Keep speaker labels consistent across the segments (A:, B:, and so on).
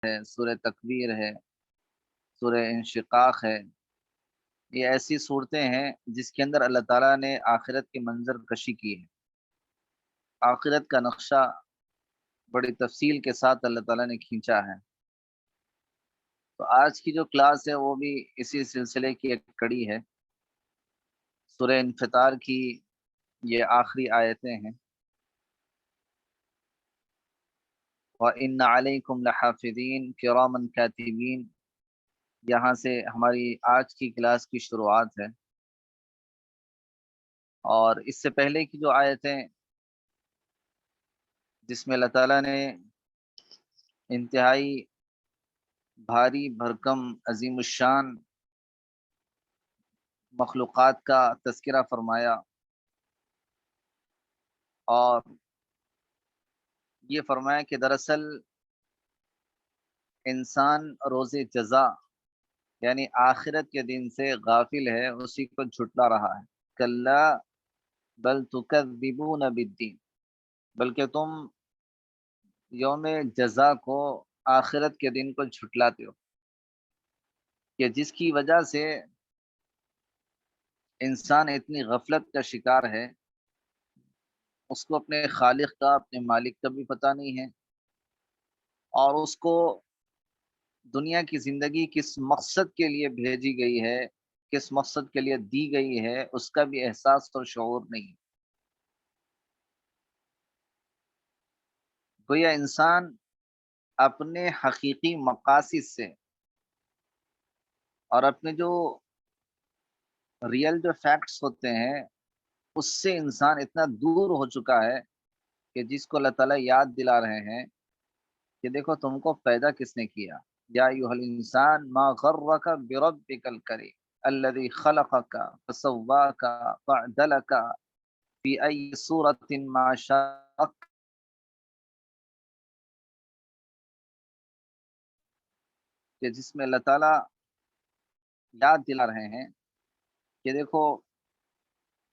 A: ہے، سورہ تکویر ہے، سورہ انشقاق ہے۔ یہ ایسی صورتیں ہیں جس کے اندر اللہ تعالیٰ نے آخرت کی منظر کشی کی ہے، آخرت کا نقشہ بڑی تفصیل کے ساتھ اللہ تعالیٰ نے کھینچا ہے۔ تو آج کی جو کلاس ہے وہ بھی اسی سلسلے کی ایک کڑی ہے۔ سورہ انفطار کی یہ آخری آیتیں ہیں۔ وَإِنَّ عَلَيْكُمْ لَحَافِظِينَ كِرَامًا كَاتِبِينَ، یہاں سے ہماری آج کی کلاس کی شروعات ہے۔ اور اس سے پہلے کی جو آیتیں جس میں اللہ تعالیٰ نے انتہائی بھاری بھرکم عظیم الشان مخلوقات کا تذکرہ فرمایا اور یہ فرمایا کہ دراصل انسان روز جزا یعنی آخرت کے دن سے غافل ہے، اسی کو جھٹلا رہا ہے۔ کلا بل تکذبون بالدین، بلکہ تم یوم جزا کو، آخرت کے دن کو جھٹلاتے ہو، کہ جس کی وجہ سے انسان اتنی غفلت کا شکار ہے، اس کو اپنے خالق کا، اپنے مالک کا بھی پتہ نہیں ہے، اور اس کو دنیا کی زندگی کس مقصد کے لیے بھیجی گئی ہے، کس مقصد کے لیے دی گئی ہے، اس کا بھی احساس اور شعور نہیں۔ گویا انسان اپنے حقیقی مقاصد سے اور اپنے جو ریئل جو فیکٹس ہوتے ہیں اس سے انسان اتنا دور ہو چکا ہے کہ جس کو اللہ تعالیٰ یاد دلا رہے ہیں کہ دیکھو تم کو پیدا کس نے کیا، یا ایھا الانسان ما غرک بربک الکریم الذی خلقک فسواک فعدلک فی ای صورت ما شاء، کہ جس میں اللہ تعالیٰ یاد دلا رہے ہیں کہ دیکھو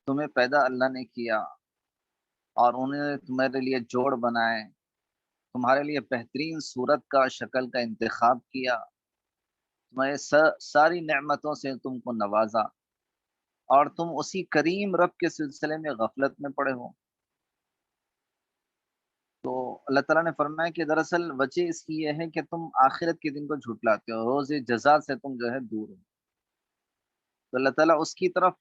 A: تمہیں پیدا اللہ نے کیا اور انہوں نے تمہارے لیے جوڑ بنائے، تمہارے لیے بہترین صورت کا شکل کا انتخاب کیا، تمہیں ساری نعمتوں سے تم کو نوازا، اور تم اسی کریم رب کے سلسلے میں غفلت میں پڑے ہو۔ تو اللہ تعالیٰ نے فرمایا کہ دراصل وجہ اس کی یہ ہے کہ تم آخرت کے دن کو جھٹلاتے ہو، روز جزا سے تم جو ہے دور ہو۔ تو اللہ تعالیٰ اس کی طرف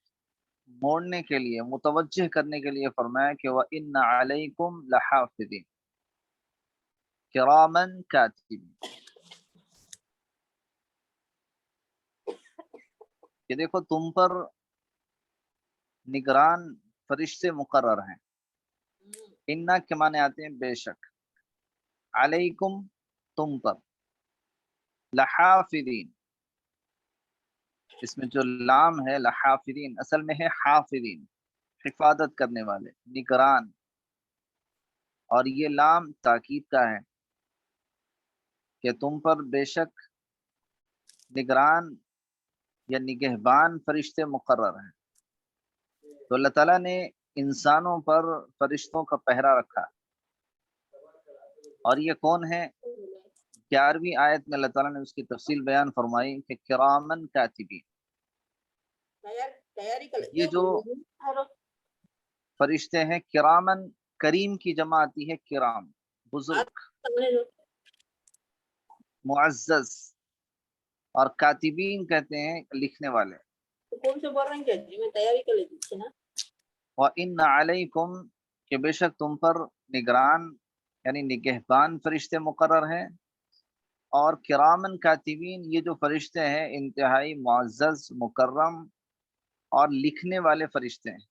A: موڑنے کے لیے، متوجہ کرنے کے لیے فرمایا کہ وَإِنَّ عَلَيْكُمْ لَحَافِظِينَ كِرَامًا كَاتِبِينَ، کہ دیکھو تم پر نگران فرشتے مقرر ہیں۔ انا کے معنی آتے ہیں بے شک، علیکم تم پر، لحافظین، اس میں جو لام ہے لحافظین اصل میں ہے حافظین، حفاظت کرنے والے، نگران، اور یہ لام تاکید کا ہے کہ تم پر بے شک نگران یا نگہبان فرشتے مقرر ہیں۔ تو اللہ تعالیٰ نے انسانوں پر فرشتوں کا پہرا رکھا، اور یہ کون ہے؟ 11ویں آیت میں اللہ تعالیٰ نے اس کی تفصیل بیان فرمائی کہ کرامن کاتبین، یہ جو فرشتے ہیں کرامن، کریم کی جمع آتی ہے کرام، بزرگ، معزز، اور کاتبین کہتے ہیں لکھنے والے۔ وَإِنَّ عَلَيْكُمْ، کہ بے شک تم پر نگران یعنی نگہبان فرشتے مقرر ہیں، اور کرامن کاتبین یہ جو فرشتے ہیں انتہائی معزز، مکرم اور لکھنے والے فرشتے ہیں۔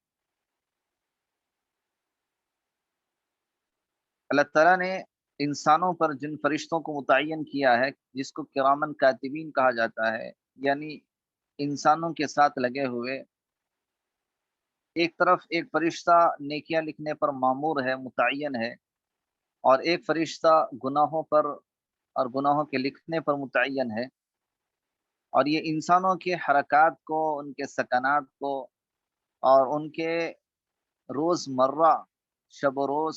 A: اللہ تعالیٰ نے انسانوں پر جن فرشتوں کو متعین کیا ہے جس کو کرامن کاتبین کہا جاتا ہے، یعنی انسانوں کے ساتھ لگے ہوئے، ایک طرف ایک فرشتہ نیکیاں لکھنے پر مامور ہے، متعین ہے، اور ایک فرشتہ گناہوں پر اور گناہوں کے لکھنے پر متعین ہے، اور یہ انسانوں کے حرکات کو، ان کے سکنات کو، اور ان کے روز مرہ شب و روز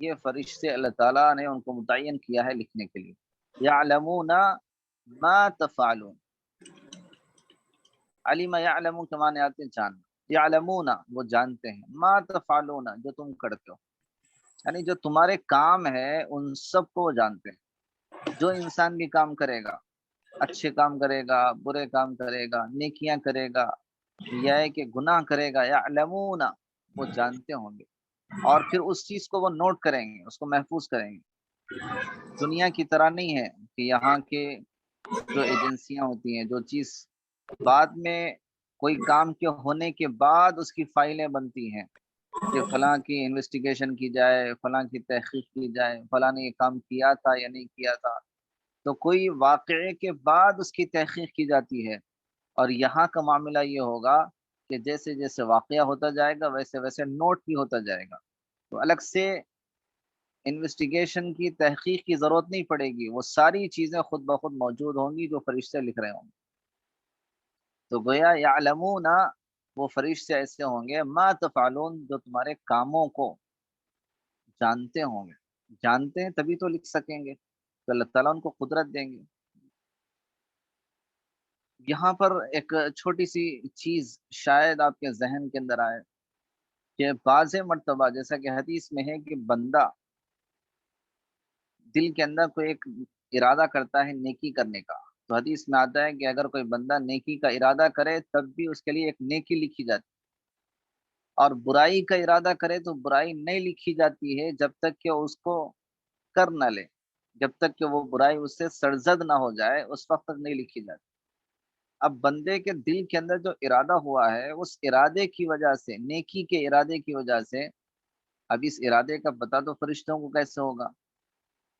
A: یہ فرشتے اللہ تعالیٰ نے ان کو متعین کیا ہے لکھنے کے لیے. یعلمون ما تفعلون. علم یعلم کے معنی آتے ہیں جاننا. یعلمون وہ جانتے ہیں، ما تفعلون جو تم کرتے ہو، یعنی جو تمہارے کام ہے ان سب کو وہ جانتے ہیں. جو انسان بھی کام کرے گا، اچھے کام کرے گا، برے کام کرے گا، نیکیاں کرے گا یا ہے کہ گناہ کرے گا، یعلمون وہ جانتے ہوں گے، اور پھر اس چیز کو وہ نوٹ کریں گے، اس کو محفوظ کریں گے. دنیا کی طرح نہیں ہے کہ یہاں کے جو ایجنسیاں ہوتی ہیں، جو چیز بعد میں کوئی کام کے ہونے کے بعد اس کی فائلیں بنتی ہیں کہ فلاں کی انویسٹیگیشن کی جائے، فلاں کی تحقیق کی جائے، فلاں نے یہ کام کیا تھا یا نہیں کیا تھا، تو کوئی واقعے کے بعد اس کی تحقیق کی جاتی ہے. اور یہاں کا معاملہ یہ ہوگا کہ جیسے جیسے واقعہ ہوتا جائے گا ویسے ویسے نوٹ بھی ہوتا جائے گا. تو الگ سے انویسٹیگیشن کی تحقیق کی ضرورت نہیں پڑے گی، وہ ساری چیزیں خود بخود موجود ہوں گی جو فرشتے لکھ رہے ہوں گے. تو گویا یعلمون وہ فرشتے ایسے ہوں گے، ما تفعلون جو تمہارے کاموں کو جانتے ہوں گے. جانتے ہیں تبھی تو لکھ سکیں گے، تو اللہ تعالیٰ ان کو قدرت دیں گے. یہاں پر ایک چھوٹی سی چیز شاید آپ کے ذہن کے اندر آئے کہ بعض مرتبہ جیسا کہ حدیث میں ہے کہ بندہ دل کے اندر کوئی ایک ارادہ کرتا ہے نیکی کرنے کا، تو حدیث میں آتا ہے کہ اگر کوئی بندہ نیکی کا ارادہ کرے تب بھی اس کے لیے ایک نیکی لکھی جاتی، اور برائی کا ارادہ کرے تو برائی نہیں لکھی جاتی ہے جب تک کہ اس کو کر نہ لے، جب تک کہ وہ برائی اس سے سرزد نہ ہو جائے اس وقت تک نہیں لکھی جاتی. اب بندے کے دل کے اندر جو ارادہ ہوا ہے اس ارادے کی وجہ سے، نیکی کے ارادے کی وجہ سے، اب اس ارادے کا پتہ تو فرشتوں کو کیسے ہوگا؟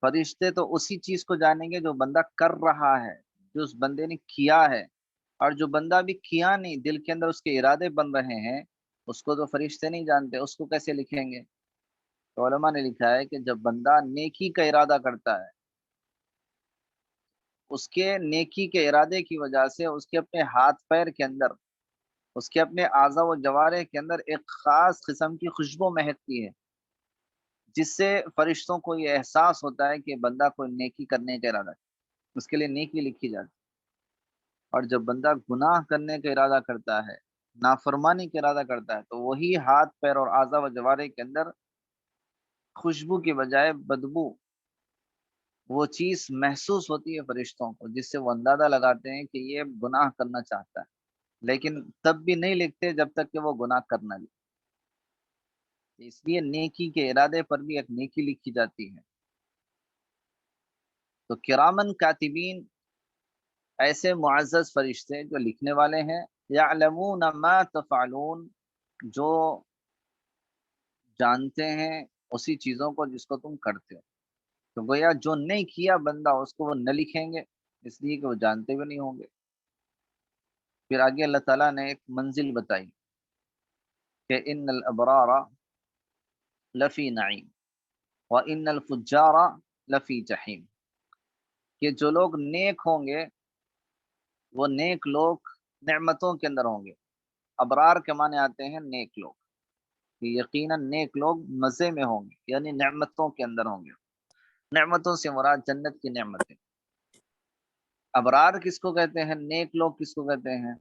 A: فرشتے تو اسی چیز کو جانیں گے جو بندہ کر رہا ہے، جو اس بندے نے کیا ہے. اور جو بندہ بھی کیا نہیں، دل کے اندر اس کے ارادے بن رہے ہیں، اس کو تو فرشتے نہیں جانتے، اس کو کیسے لکھیں گے؟ تو علماء نے لکھا ہے کہ جب بندہ نیکی کا ارادہ کرتا ہے، اس کے نیکی کے ارادے کی وجہ سے اس کے اپنے ہاتھ پیر کے اندر، اس کے اپنے اعضاء و جوارح کے اندر ایک خاص قسم کی خوشبو مہکتی ہے، جس سے فرشتوں کو یہ احساس ہوتا ہے کہ بندہ کوئی نیکی کرنے کا ارادہ ہے، اس کے لیے نیکی لکھی جاتی. اور جب بندہ گناہ کرنے کا ارادہ کرتا ہے، نافرمانی کا ارادہ کرتا ہے، تو وہی ہاتھ پیر اور اعضاء و جوارح کے اندر خوشبو کی بجائے بدبو، وہ چیز محسوس ہوتی ہے فرشتوں کو، جس سے وہ اندازہ لگاتے ہیں کہ یہ گناہ کرنا چاہتا ہے، لیکن تب بھی نہیں لکھتے جب تک کہ وہ گناہ کرنا لے. اس لیے نیکی کے ارادے پر بھی ایک نیکی لکھی جاتی ہے. تو کرامن کاتبین ایسے معزز فرشتے جو لکھنے والے ہیں، یعلمون ما تفعلون جو جانتے ہیں اسی چیزوں کو جس کو تم کرتے ہو. تو گویا جو نہیں کیا بندہ اس کو وہ نہ لکھیں گے، اس لیے کہ وہ جانتے بھی نہیں ہوں گے. پھر آگے اللہ تعالیٰ نے ایک منزل بتائی کہ ان الابرار لفی نعیم وان الفجار لفی جحیم، کہ جو لوگ نیک ہوں گے وہ نیک لوگ نعمتوں کے اندر ہوں گے. ابرار کے معنی آتے ہیں نیک لوگ، کہ یقیناً نیک لوگ مزے میں ہوں گے، یعنی نعمتوں کے اندر ہوں گے. نعمتوں سے مراد جنت کی نعمتیں. ابرار کس کو کہتے ہیں؟ نیک لوگ کس کو کہتے ہیں؟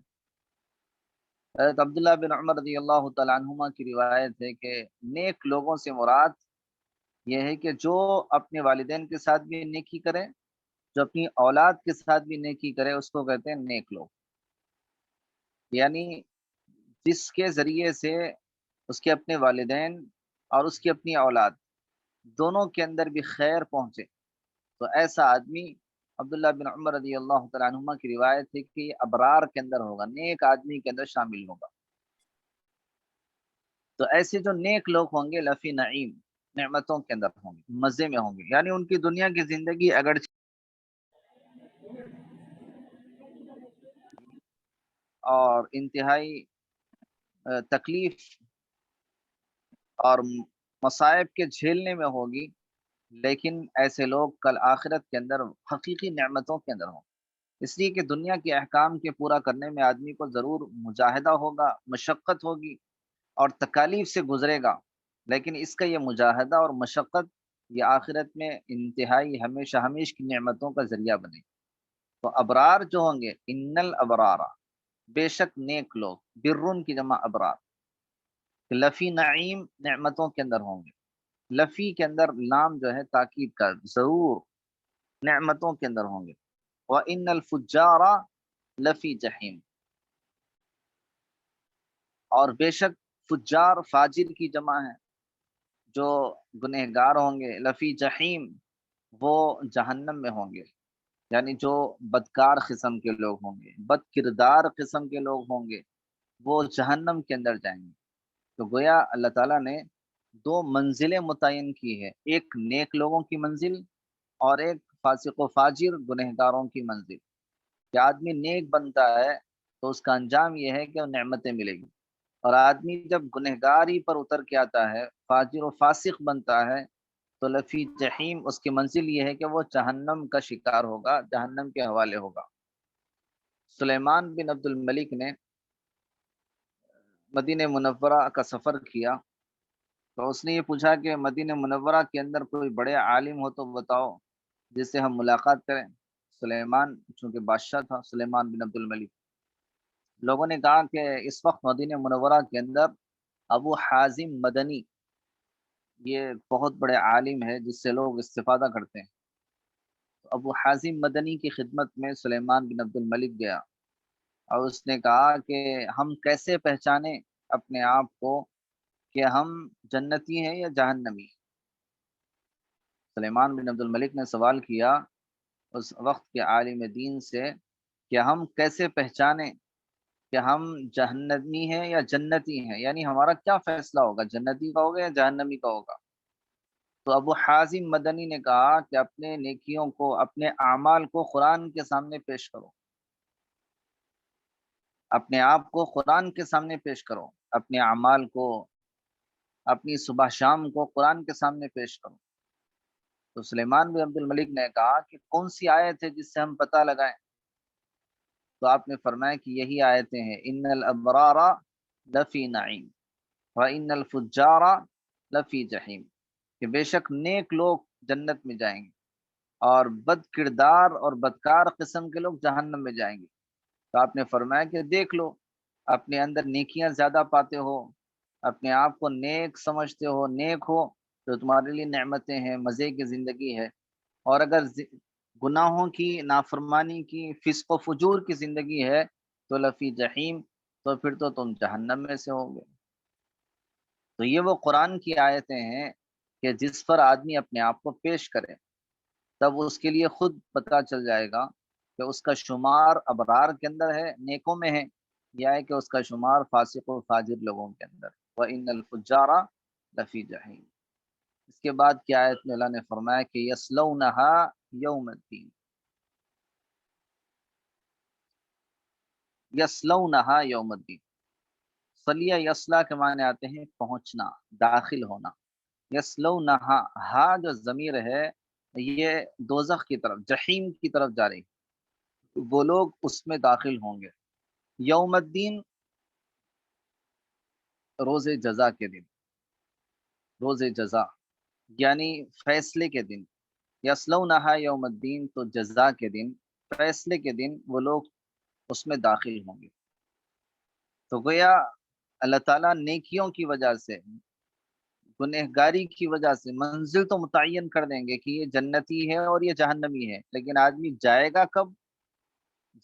A: حضرت عبداللہ بن عمر رضی اللہ تعالیٰ عنہما کی روایت ہے کہ نیک لوگوں سے مراد یہ ہے کہ جو اپنے والدین کے ساتھ بھی نیکی کرے، جو اپنی اولاد کے ساتھ بھی نیکی کرے، اس کو کہتے ہیں نیک لوگ. یعنی جس کے ذریعے سے اس کے اپنے والدین اور اس کی اپنی اولاد دونوں کے اندر بھی خیر پہنچے، تو ایسا آدمی عبداللہ بن عمر رضی اللہ تعالیٰ عنہما کی روایت ہے کہ یہ ابرار کے اندر ہوگا، نیک آدمی کے اندر شامل ہوگا. تو ایسے جو نیک لوگ ہوں گے لفی نعیم، نعمتوں کے اندر ہوں گے، مزے میں ہوں گے. یعنی ان کی دنیا کی زندگی اگر اور انتہائی تکلیف اور مصائب کے جھیلنے میں ہوگی، لیکن ایسے لوگ کل آخرت کے اندر حقیقی نعمتوں کے اندر ہوں. اس لیے کہ دنیا کے احکام کے پورا کرنے میں آدمی کو ضرور مجاہدہ ہوگا، مشقت ہوگی اور تکالیف سے گزرے گا. لیکن اس کا یہ مجاہدہ اور مشقت یہ آخرت میں انتہائی ہمیشہ ہمیش کی نعمتوں کا ذریعہ بنے۔ تو ابرار جو ہوں گے، ان الابرارا، بے شک نیک لوگ، برن کی جمع ابرار، لفی نعیم، نعمتوں کے اندر ہوں گے۔ لفی کے اندر لام جو ہے تاکید کا، ضرور نعمتوں کے اندر ہوں گے۔ وَإِنَّ الْفُجَّارَ لفی جہیم، اور بے شک فجار فاجر کی جمع ہے، جو گنہگار ہوں گے، لفی جہیم، وہ جہنم میں ہوں گے، یعنی جو بدکار قسم کے لوگ ہوں گے، بد کردار قسم کے لوگ ہوں گے، وہ جہنم کے اندر جائیں گے۔ تو گویا اللہ تعالیٰ نے دو منزلیں متعین کی ہے، ایک نیک لوگوں کی منزل اور ایک فاسق و فاجر گنہگاروں کی منزل۔ کہ آدمی نیک بنتا ہے تو اس کا انجام یہ ہے کہ وہ نعمتیں ملے گی، اور آدمی جب گنہگاری پر اتر کے آتا ہے، فاجر و فاسق بنتا ہے، تو لفی جہیم، اس کی منزل یہ ہے کہ وہ جہنم کا شکار ہوگا، جہنم کے حوالے ہوگا۔ سلیمان بن عبد الملک نے مدینہ منورہ کا سفر کیا، تو اس نے یہ پوچھا کہ مدینہ منورہ کے اندر کوئی بڑے عالم ہو تو بتاؤ جس سے ہم ملاقات کریں۔ سلیمان چونکہ بادشاہ تھا، سلیمان بن عبد الملک، لوگوں نے کہا کہ اس وقت مدینہ منورہ کے اندر ابو حازم مدنی، یہ بہت بڑے عالم ہے جس سے لوگ استفادہ کرتے ہیں۔ تو ابو حازم مدنی کی خدمت میں سلیمان بن عبد الملک گیا، اور اس نے کہا کہ ہم کیسے پہچانیں اپنے آپ کو کہ ہم جنتی ہیں یا جہنمی؟ سلیمان بن عبد الملک نے سوال کیا اس وقت کے عالم دین سے کہ ہم کیسے پہچانیں کہ ہم جہنمی ہیں یا جنتی ہیں، یعنی ہمارا کیا فیصلہ ہوگا، جنتی کا ہوگا یا جہنمی کا ہوگا؟ تو ابو حازم مدنی نے کہا کہ اپنے نیکیوں کو، اپنے اعمال کو قرآن کے سامنے پیش کرو، اپنے آپ کو قرآن کے سامنے پیش کرو، اپنے اعمال کو، اپنی صبح شام کو قرآن کے سامنے پیش کرو۔ تو سلیمان بن عبد الملک نے کہا کہ کون سی آیت ہے جس سے ہم پتہ لگائیں؟ تو آپ نے فرمایا کہ یہی آیتیں ہیں، ان الابرار لفی نعیم وان الفجار لفی جہیم، کہ بے شک نیک لوگ جنت میں جائیں گے اور بد کردار اور بدکار قسم کے لوگ جہنم میں جائیں گے۔ تو آپ نے فرمایا کہ دیکھ لو، اپنے اندر نیکیاں زیادہ پاتے ہو، اپنے آپ کو نیک سمجھتے ہو، نیک ہو، تو تمہارے لیے نعمتیں ہیں، مزے کی زندگی ہے، اور اگر گناہوں کی، نافرمانی کی، فسق و فجور کی زندگی ہے تو لفی جہیم، تو پھر تو تم جہنم میں سے ہوگے۔ تو یہ وہ قرآن کی آیتیں ہیں کہ جس پر آدمی اپنے آپ کو پیش کرے، تب اس کے لیے خود پتہ چل جائے گا کہ اس کا شمار ابرار کے اندر ہے، نیکوں میں ہے، یا ہے کہ اس کا شمار فاسق و فاجر لوگوں کے اندر۔ وَإِنَّ الْفُجَّارَ لَفِي جَحِيمٍ۔ اس کے بعد کی آیت میں اللہ نے فرمایا کہ یَصْلَوْنَهَا یوم الدین، یَصْلَوْنَهَا یوم الدین، صلیہ یصلہ کے معنی آتے ہیں پہنچنا، داخل ہونا۔ یصلونہا، ہا جو ضمیر ہے یہ دوزخ کی طرف، جہیم کی طرف جا رہی، وہ لوگ اس میں داخل ہوں گے۔ یوم الدین، روز جزا کے دن، روز جزا یعنی فیصلے کے دن۔ یصلونہا یوم الدین، تو جزا کے دن، فیصلے کے دن وہ لوگ اس میں داخل ہوں گے۔ تو گویا اللہ تعالیٰ نیکیوں کی وجہ سے، گنہگاری کی وجہ سے منزل تو متعین کر دیں گے کہ یہ جنتی ہے اور یہ جہنمی ہے، لیکن آدمی جائے گا کب؟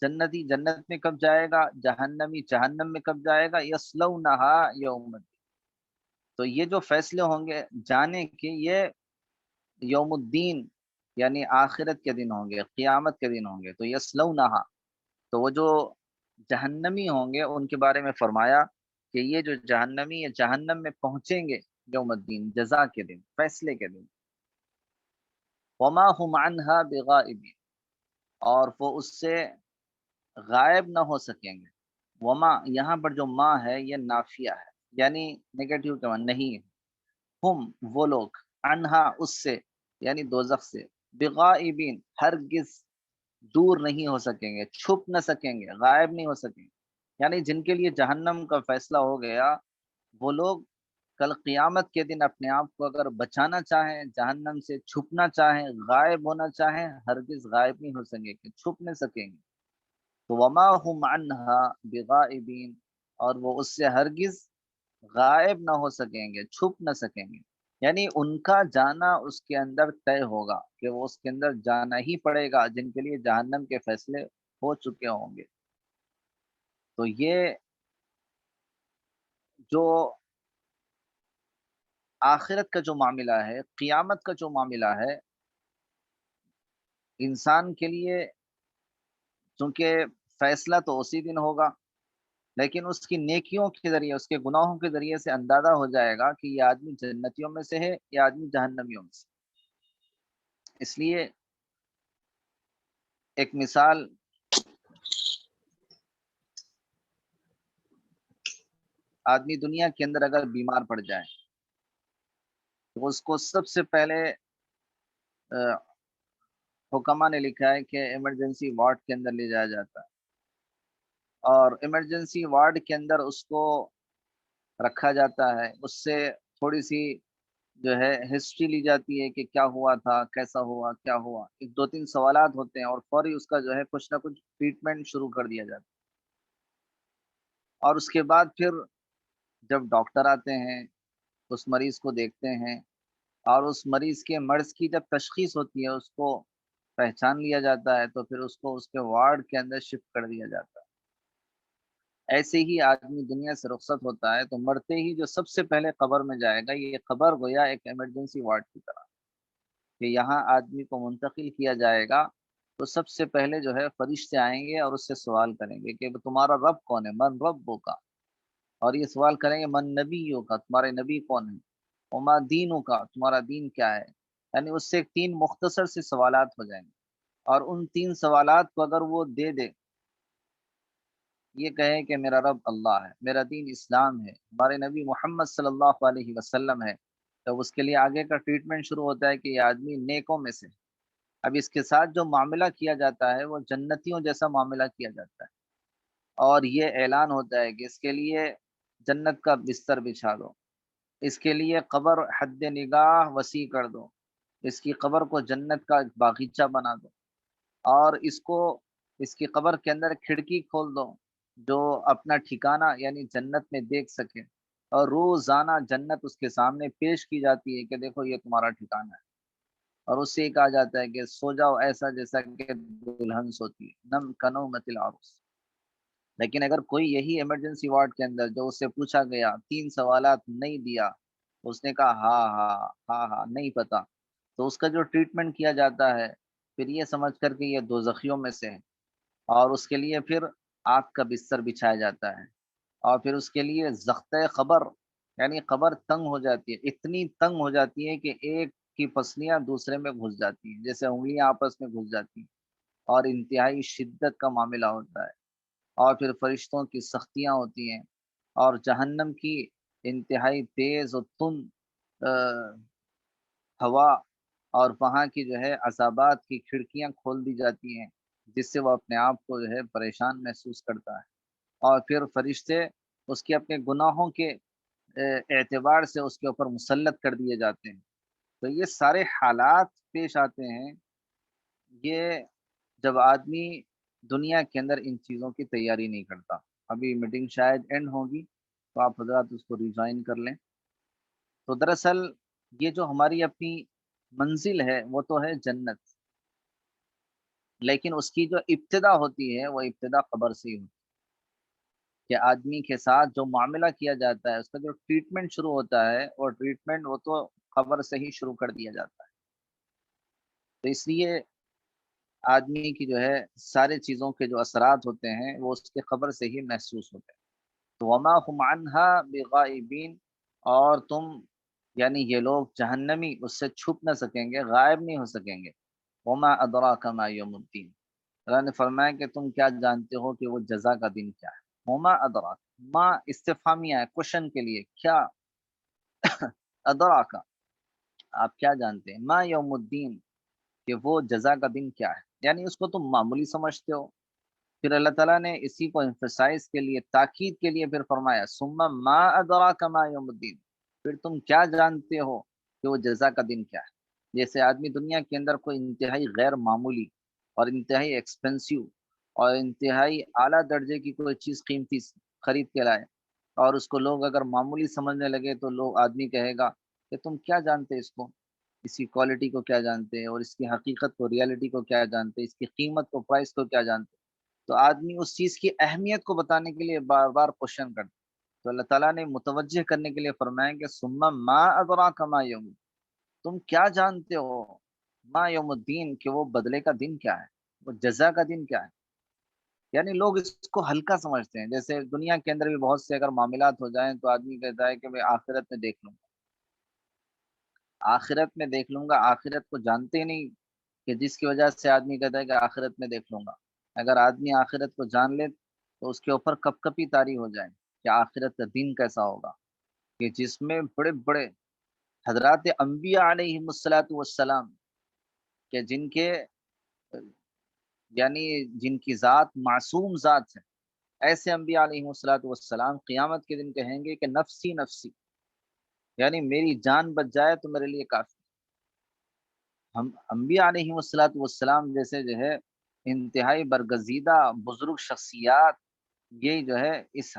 A: جنتی جنت میں کب جائے گا، جہنمی جہنم میں کب جائے گا؟ یصلونہا یوم الدین۔ تو یہ جو فیصلے ہوں گے جانے کے، یہ یوم الدین یعنی آخرت کے دن ہوں گے، قیامت کے دن ہوں گے۔ تو یصلونہا، تو وہ جو جہنمی ہوں گے ان کے بارے میں فرمایا کہ یہ جو جہنمی، یہ جہنم میں پہنچیں گے یوم الدین، جزا کے دن، فیصلے کے دن۔ وما هم عنها بغائبین، اور وہ اس سے غائب نہ ہو سکیں گے۔ وما، یہاں پر جو ما ہے یہ نافیہ ہے، یعنی نیگیٹو کا معنی نہیں ہے۔ ہم، وہ لوگ، عنہا، اس سے، یعنی دوزخ سے، بغائبین، ہرگز دور نہیں ہو سکیں گے، چھپ نہ سکیں گے، غائب نہیں ہو سکیں گے، یعنی جن کے لیے جہنم کا فیصلہ ہو گیا وہ لوگ کل قیامت کے دن اپنے آپ کو اگر بچانا چاہیں، جہنم سے چھپنا چاہیں، غائب ہونا چاہیں، ہرگز غائب نہیں ہو سکیں گے، چھپ نہیں سکیں گے۔ تو وما هم عنها بغائبین، اور وہ اس سے ہرگز غائب نہ ہو سکیں گے، چھپ نہ سکیں گے، یعنی ان کا جانا اس کے اندر طے ہوگا کہ وہ اس کے اندر جانا ہی پڑے گا، جن کے لیے جہنم کے فیصلے ہو چکے ہوں گے۔ تو یہ جو آخرت کا جو معاملہ ہے، قیامت کا جو معاملہ ہے، انسان کے لیے چونکہ فیصلہ تو اسی دن ہوگا، لیکن اس کی نیکیوں کے ذریعے، اس کے گناہوں کے ذریعے سے اندازہ ہو جائے گا کہ یہ آدمی جنتیوں میں سے ہے، یہ آدمی جہنمیوں میں سے۔ اس لیے ایک مثال، آدمی دنیا کے اندر اگر بیمار پڑ جائے تو اس کو سب سے پہلے حکما نے لکھا ہے کہ ایمرجنسی وارڈ کے اندر لے جایا جاتا ہے، اور ایمرجنسی وارڈ کے اندر اس کو رکھا جاتا ہے، اس سے تھوڑی سی جو ہے ہسٹری لی جاتی ہے کہ کیا ہوا تھا، کیسا ہوا، کیا ہوا، ایک دو تین سوالات ہوتے ہیں، اور فوری اس کا جو ہے کچھ نہ کچھ ٹریٹمنٹ شروع کر دیا جاتا ہے۔ اور اس کے بعد پھر جب ڈاکٹر آتے ہیں، اس مریض کو دیکھتے ہیں، اور اس مریض کے مرض کی جب تشخیص ہوتی ہے، اس کو پہچان لیا جاتا ہے، تو پھر اس کو اس کے وارڈ کے اندر شفٹ کر دیا جاتا ہے۔ ایسے ہی آدمی دنیا سے رخصت ہوتا ہے تو مرتے ہی جو سب سے پہلے قبر میں جائے گا، یہ قبر گویا ایک ایمرجنسی وارڈ کی طرح کہ یہاں آدمی کو منتقل کیا جائے گا، تو سب سے پہلے جو ہے فرشتے آئیں گے اور اس سے سوال کریں گے کہ تمہارا رب کون ہے، من ربو کا، اور یہ سوال کریں گے من نبیوں کا، تمہارے نبی کون ہے، وما دینوں کا، تمہارا دین کیا ہے، یعنی اس سے تین مختصر سے سوالات ہو جائیں گے، اور ان تین سوالات کو اگر وہ دے دے، یہ کہے کہ میرا رب اللہ ہے، میرا دین اسلام ہے، ہمارے نبی محمد صلی اللہ علیہ وسلم ہے، تو اس کے لیے آگے کا ٹریٹمنٹ شروع ہوتا ہے کہ یہ آدمی نیکوں میں سے۔ اب اس کے ساتھ جو معاملہ کیا جاتا ہے وہ جنتیوں جیسا معاملہ کیا جاتا ہے، اور یہ اعلان ہوتا ہے کہ اس کے لیے جنت کا بستر بچھا دو، اس کے لیے قبر حد نگاہ وسیع کر دو، اس کی قبر کو جنت کا ایک باغیچہ بنا دو، اور اس کو، اس کی قبر کے اندر کھڑکی کھول دو جو اپنا ٹھکانہ یعنی جنت میں دیکھ سکے، اور روزانہ جنت اس کے سامنے پیش کی جاتی ہے کہ دیکھو یہ تمہارا ٹھکانہ ہے، اور اس سے کہا جاتا ہے کہ سو جاؤ ایسا جیسا کہ دلہن سوتی ہے، نم کنومت العروس۔ لیکن اگر کوئی یہی ایمرجنسی وارڈ کے اندر جو اس سے پوچھا گیا تین سوالات نہیں دیا، اس نے کہا ہاں ہاں ہاں ہاں نہیں پتا، تو اس کا جو ٹریٹمنٹ کیا جاتا ہے پھر یہ سمجھ کر کہ یہ دوزخیوں میں سے ہے، اور اس کے لیے پھر آگ کا بستر بچھایا جاتا ہے، اور پھر اس کے لیے زختہ قبر، یعنی قبر تنگ ہو جاتی ہے، اتنی تنگ ہو جاتی ہے کہ ایک کی پسلیاں دوسرے میں گھس جاتی ہیں، جیسے انگلیاں آپس میں گھس جاتی ہیں، اور انتہائی شدت کا معاملہ ہوتا ہے، اور پھر فرشتوں کی سختیاں ہوتی ہیں، اور جہنم کی انتہائی تیز اور تند ہوا، اور وہاں کی جو ہے عذابات کی کھڑکیاں کھول دی جاتی ہیں، جس سے وہ اپنے آپ کو جو ہے پریشان محسوس کرتا ہے، اور پھر فرشتے اس کے اپنے گناہوں کے اعتبار سے اس کے اوپر مسلط کر دیے جاتے ہیں۔ تو یہ سارے حالات پیش آتے ہیں، یہ جب آدمی دنیا کے اندر ان چیزوں کی تیاری نہیں کرتا۔ ابھی میٹنگ شاید اینڈ ہوگی تو آپ حضرات اس کو ریجوائن کر لیں۔ تو دراصل یہ جو ہماری اپنی منزل ہے وہ تو ہے جنت، لیکن اس کی جو ابتدا ہوتی ہے وہ ابتدا قبر سے ہی ہوتی ہے، کہ آدمی کے ساتھ جو معاملہ کیا جاتا ہے، اس کا جو ٹریٹمنٹ شروع ہوتا ہے، اور ٹریٹمنٹ وہ تو قبر سے ہی شروع کر دیا جاتا ہے۔ تو اس لیے آدمی کی جو ہے سارے چیزوں کے جو اثرات ہوتے ہیں وہ اس کے قبر سے ہی محسوس ہوتے ہیں۔ تو وما هم عنها بغائبین، اور تم یعنی یہ لوگ جہنمی اس سے چھپ نہ سکیں گے، غائب نہیں ہو سکیں گے۔ وما ادراک ما یوم الدین، اللہ نے فرمایا کہ تم کیا جانتے ہو کہ وہ جزا کا دن کیا ہے۔ وما ادراک، ما استفہامیہ ہے کوشچن کے لیے، کیا ادراک، آپ کیا جانتے ہیں، ما یوم الدین، کہ وہ جزا کا دن کیا ہے، یعنی اس کو تم معمولی سمجھتے ہو۔ پھر اللہ تعالیٰ نے اسی کو ایمفسائز کے لیے، تاکید کے لیے پھر فرمایا ثم ما ادراک ما یوم الدین، پھر تم کیا جانتے ہو کہ وہ جزا کا دن کیا ہے؟ جیسے آدمی دنیا کے اندر کوئی انتہائی غیر معمولی اور انتہائی ایکسپینسو اور انتہائی اعلیٰ درجے کی کوئی چیز قیمتی خرید کے لائے، اور اس کو لوگ اگر معمولی سمجھنے لگے تو لوگ آدمی کہے گا کہ تم کیا جانتے اس کو، اس کی کوالٹی کو کیا جانتے ہیں، اور اس کی حقیقت کو، ریالٹی کو کیا جانتے ہیں، اس کی قیمت کو، پرائس کو کیا جانتے ہیں؟ تو آدمی اس چیز کی اہمیت کو بتانے کے لیے بار بار کوشچن کرتا ہے۔ تو اللہ تعالیٰ نے متوجہ کرنے کے لیے فرمایا کہ ثم ما ادراک ما یوم، تم کیا جانتے ہو ما یوم الدین، کہ وہ بدلے کا دن کیا ہے، وہ جزا کا دن کیا ہے۔ یعنی لوگ اس کو ہلکا سمجھتے ہیں، جیسے دنیا کے اندر بھی بہت سے اگر معاملات ہو جائیں تو آدمی کہتا ہے کہ میں آخرت میں دیکھ لوں گا، آخرت میں دیکھ لوں گا، آخرت کو جانتے ہی نہیں، کہ جس کی وجہ سے آدمی کہتا ہے کہ آخرت میں دیکھ لوں گا۔ اگر آدمی آخرت کو جان لے تو اس کے اوپر کپ کپی طاری ہو جائے کہ آخرت کا دن کیسا ہوگا، کہ جس میں بڑے بڑے حضرات انبیاء علیہم الصلاۃ والسلام، کہ جن کے یعنی جن کی ذات معصوم ذات ہے، ایسے انبیاء علیہم الصلاۃ والسلام قیامت کے دن کہیں گے کہ نفسی نفسی، یعنی میری جان بچ جائے تو میرے لیے کافی۔ ہم انبیاء علیہم الصلاۃ والسلام جیسے جو ہے انتہائی برگزیدہ بزرگ شخصیات، یہ جو ہے اس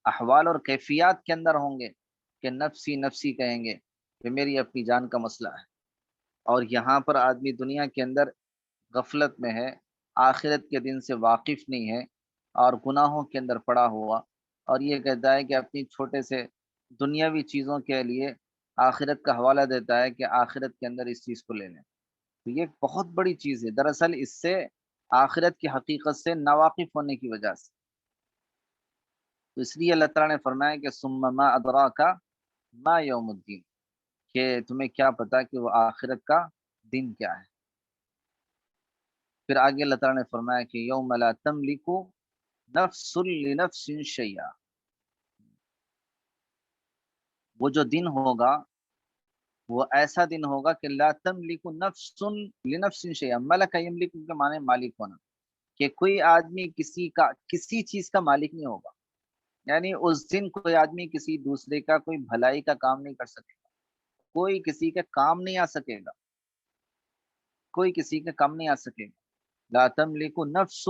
A: احوال اور کیفیات کے اندر ہوں گے کہ نفسی نفسی کہیں گے کہ میری اپنی جان کا مسئلہ ہے۔ اور یہاں پر آدمی دنیا کے اندر غفلت میں ہے، آخرت کے دن سے واقف نہیں ہے، اور گناہوں کے اندر پڑا ہوا، اور یہ کہتا ہے کہ اپنی چھوٹے سے دنیاوی چیزوں کے لیے آخرت کا حوالہ دیتا ہے کہ آخرت کے اندر اس چیز کو لے لیں۔ تو یہ ایک بہت بڑی چیز ہے دراصل، اس سے آخرت کی حقیقت سے ناواقف ہونے کی وجہ سے۔ تو اس لیے اللہ تعالیٰ نے فرمایا کہ ثم ما ادراک ما یوم الدین، کہ تمہیں کیا پتا کہ وہ آخرت کا دن کیا ہے۔ پھر آگے اللہ تعالیٰ نے فرمایا کہ یوم لا تملک نفس لنفس شیئا، وہ جو دن ہوگا وہ ایسا دن ہوگا کہ لا تملک نفس لنفس شیئا، ملک یملک کے معنی مالک ہونا، کہ کوئی آدمی کسی کا کسی چیز کا مالک نہیں ہوگا۔ یعنی اس دن کوئی آدمی کسی دوسرے کا کوئی بھلائی کا کام نہیں کر سکے گا، کوئی کسی کے کام نہیں آ سکے گا، کوئی کسی کے کام نہیں آ سکے گا۔ لا تملک نفس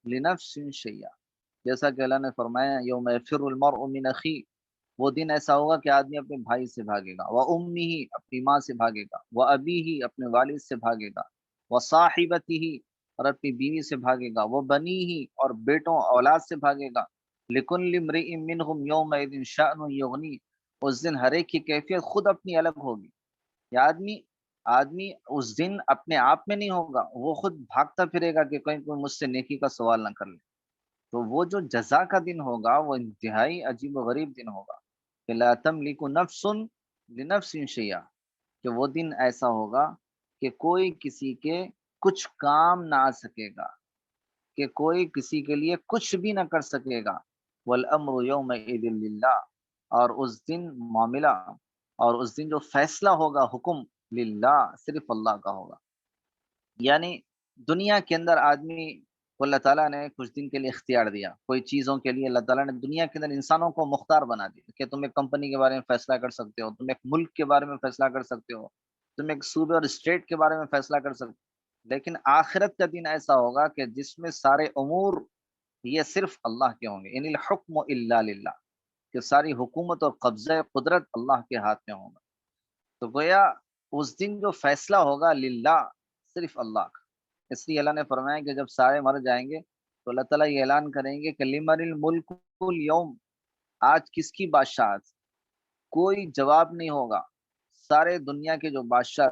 A: لنفس شیئا، جیسا کہ اللہ نے فرمایا یوم یفر المرء من اخی، وہ دن ایسا ہوگا کہ آدمی اپنے بھائی سے بھاگے گا، وہ امہ اپنی ماں سے بھاگے گا، وہ ابی اپنے والد سے بھاگے گا، وہ صاحبتہ اور اپنی بیوی سے بھاگے گا، وہ بنی اور بیٹوں اولاد سے بھاگے گا، لکل امرئ منہم یومئذ شأن یغنی، اس دن ہر ایک کی کیفیت خود اپنی الگ ہوگی۔ یا آدمی اس دن اپنے آپ میں نہیں ہوگا، وہ خود بھاگتا پھرے گا کہ کہیں کوئی مجھ سے نیکی کا سوال نہ کر لے۔ تو وہ جو جزا کا دن ہوگا وہ انتہائی عجیب و غریب دن ہوگا کہ لا تملک نفس لنفس شیئا، کہ وہ دن ایسا ہوگا کہ کوئی کسی کے کچھ کام نہ آ سکے گا، کہ کوئی کسی کے لیے کچھ بھی نہ کر سکے گا۔ والامر یومئذ للہ، اور اس دن معاملہ اور اس دن جو فیصلہ ہوگا، حکم للہ، صرف اللہ کا ہوگا۔ یعنی دنیا کے اندر آدمی کو اللہ تعالیٰ نے کچھ دن کے لیے اختیار دیا، کوئی چیزوں کے لیے اللہ تعالیٰ نے دنیا کے اندر انسانوں کو مختار بنا دیا کہ تم ایک کمپنی کے بارے میں فیصلہ کر سکتے ہو، تم ایک ملک کے بارے میں فیصلہ کر سکتے ہو، تم ایک صوبے اور اسٹیٹ کے بارے میں فیصلہ کر سکتے ہو۔ لیکن آخرت کا دن ایسا ہوگا کہ جس میں سارے امور یہ صرف اللہ کے ہوں گے، ان الحکم الا للہ، کہ ساری حکومت اور قبضہ قدرت اللہ کے ہاتھ میں ہوگا۔ تو گویا اس دن جو فیصلہ ہوگا للہ، صرف اللہ کا۔ اس لیے اللہ نے فرمایا کہ جب سارے مر جائیں گے تو اللہ تعالیٰ یہ اعلان کریں گے کہ لمن الملک اليوم، آج کس کی بادشاہت؟ کوئی جواب نہیں ہوگا۔ سارے دنیا کے جو بادشاہ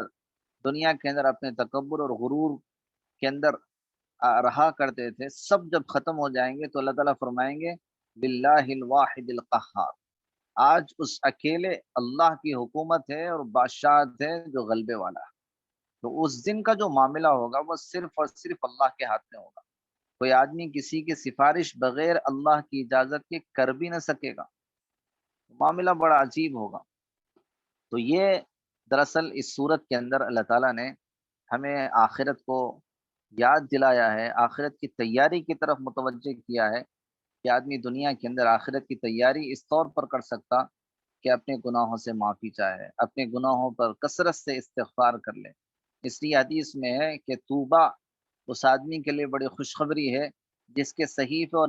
A: دنیا کے اندر اپنے تکبر اور غرور کے اندر رہا کرتے تھے، سب جب ختم ہو جائیں گے تو اللہ تعالیٰ فرمائیں گے للہ الواحد القہار، آج اس اکیلے اللہ کی حکومت ہے اور بادشاہت ہے جو غلبے والا ہے۔ تو اس دن کا جو معاملہ ہوگا وہ صرف اور صرف اللہ کے ہاتھ میں ہوگا، کوئی آدمی کسی کی سفارش بغیر اللہ کی اجازت کے کر بھی نہ سکے گا، معاملہ بڑا عجیب ہوگا۔ تو یہ دراصل اس صورت کے اندر اللہ تعالیٰ نے ہمیں آخرت کو یاد دلایا ہے، آخرت کی تیاری کی طرف متوجہ کیا ہے کہ آدمی دنیا کے اندر آخرت کی تیاری اس طور پر کر سکتا کہ اپنے گناہوں سے معافی چاہے، اپنے گناہوں پر کثرت سے استغفار کر لے۔ اس لیے حدیث میں ہے کہ توبہ اس آدمی کے لیے بڑی خوشخبری ہے جس کے صحیفے اور